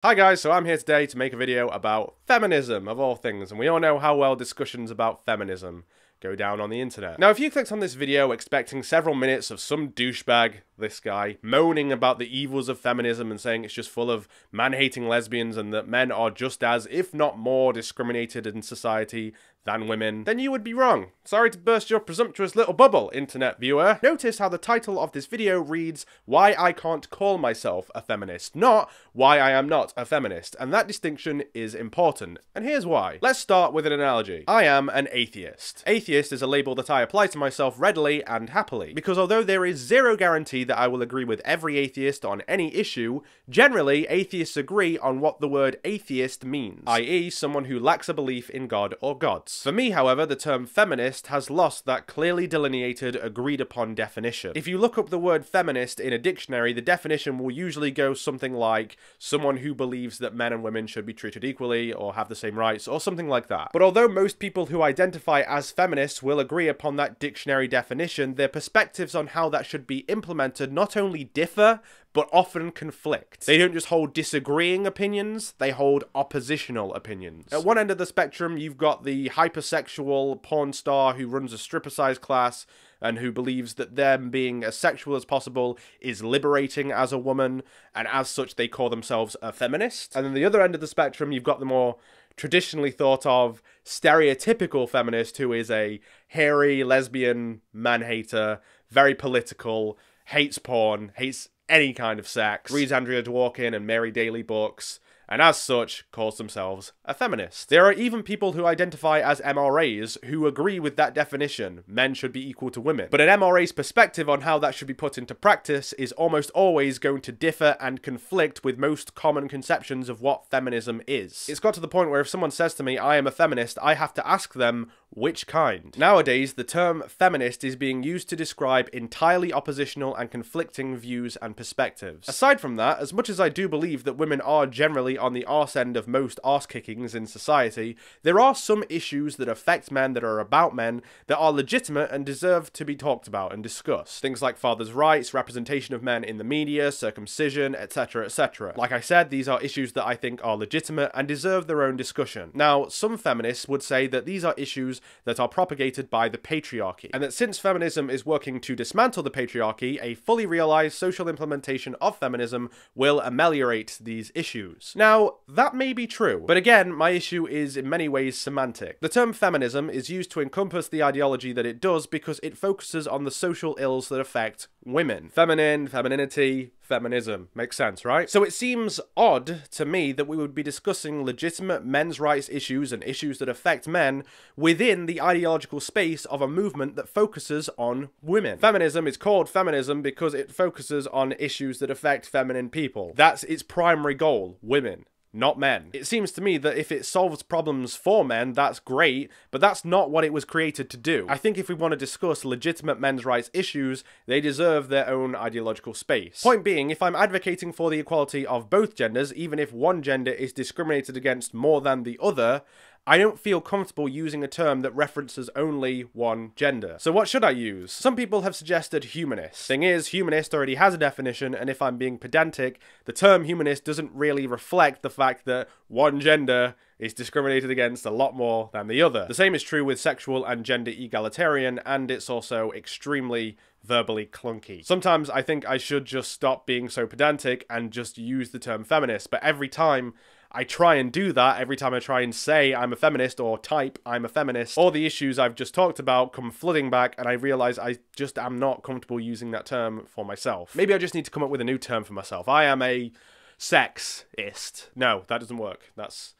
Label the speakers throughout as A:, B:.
A: Hi guys, so I'm here today to make a video about feminism, of all things, and we all know how well discussions about feminism go down on the internet. Now, if you clicked on this video expecting several minutes of some douchebag, this guy, moaning about the evils of feminism and saying it's just full of man-hating lesbians and that men are just as, if not more, discriminated in society than women, then you would be wrong. Sorry to burst your presumptuous little bubble, internet viewer. Notice how the title of this video reads, "Why I Can't Call Myself a Feminist," not "Why I Am Not a Feminist," and that distinction is important, and here's why. Let's start with an analogy. I am an atheist. Atheist is a label that I apply to myself readily and happily, because although there is zero guarantee that I will agree with every atheist on any issue, generally atheists agree on what the word atheist means, i.e. someone who lacks a belief in God or gods. For me, however, the term feminist has lost that clearly delineated, agreed-upon definition. If you look up the word feminist in a dictionary, the definition will usually go something like someone who believes that men and women should be treated equally or have the same rights, or something like that. But although most people who identify as feminists will agree upon that dictionary definition, their perspectives on how that should be implemented not only differ, but often conflict. They don't just hold disagreeing opinions, they hold oppositional opinions. At one end of the spectrum, you've got the hypersexual porn star who runs a stripper-size class and who believes that them being as sexual as possible is liberating as a woman, and as such they call themselves a feminist. And then the other end of the spectrum, you've got the more traditionally thought of stereotypical feminist who is a hairy lesbian man-hater, very political, hates porn, hates any kind of sex, reads Andrea Dworkin and Mary Daly books, and as such, calls themselves a feminist. There are even people who identify as MRAs who agree with that definition, men should be equal to women. But an MRA's perspective on how that should be put into practice is almost always going to differ and conflict with most common conceptions of what feminism is. It's got to the point where if someone says to me, I am a feminist, I have to ask them, which kind? Nowadays, the term feminist is being used to describe entirely oppositional and conflicting views and perspectives. Aside from that, as much as I do believe that women are generally on the arse end of most arse-kickings in society, there are some issues that affect men that are about men that are legitimate and deserve to be talked about and discussed. Things like fathers' rights, representation of men in the media, circumcision, etc, etc. Like I said, these are issues that I think are legitimate and deserve their own discussion. Now, some feminists would say that these are issues that are propagated by the patriarchy, and that since feminism is working to dismantle the patriarchy, a fully realized social implementation of feminism will ameliorate these issues. Now, that may be true, but again, my issue is in many ways semantic. The term feminism is used to encompass the ideology that it does because it focuses on the social ills that affect women. Feminine, femininity, feminism. Makes sense, right? So it seems odd to me that we would be discussing legitimate men's rights issues and issues that affect men within the ideological space of a movement that focuses on women. Feminism is called feminism because it focuses on issues that affect feminine people. That's its primary goal, women, not men. It seems to me that if it solves problems for men, that's great, but that's not what it was created to do. I think if we want to discuss legitimate men's rights issues, they deserve their own ideological space. Point being, if I'm advocating for the equality of both genders, even if one gender is discriminated against more than the other, I don't feel comfortable using a term that references only one gender. So what should I use? Some people have suggested humanist. Thing is, humanist already has a definition, and if I'm being pedantic, the term humanist doesn't really reflect the fact that one gender is discriminated against a lot more than the other. The same is true with sexual and gender egalitarian, and it's also extremely verbally clunky. Sometimes I think I should just stop being so pedantic and just use the term feminist, but every time I try and do that, every time I try and say I'm a feminist or type I'm a feminist, all the issues I've just talked about come flooding back, and I realize I just am not comfortable using that term for myself. Maybe I just need to come up with a new term for myself. I am a sexist. No, that doesn't work. That's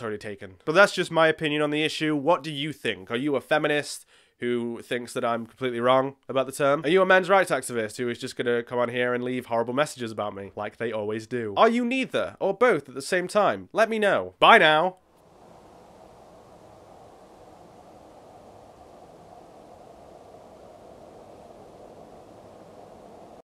A: already taken. But that's just my opinion on the issue. What do you think? Are you a feminist who thinks that I'm completely wrong about the term? Are you a men's rights activist who is just gonna come on here and leave horrible messages about me, like they always do? Are you neither, or both at the same time? Let me know. Bye now!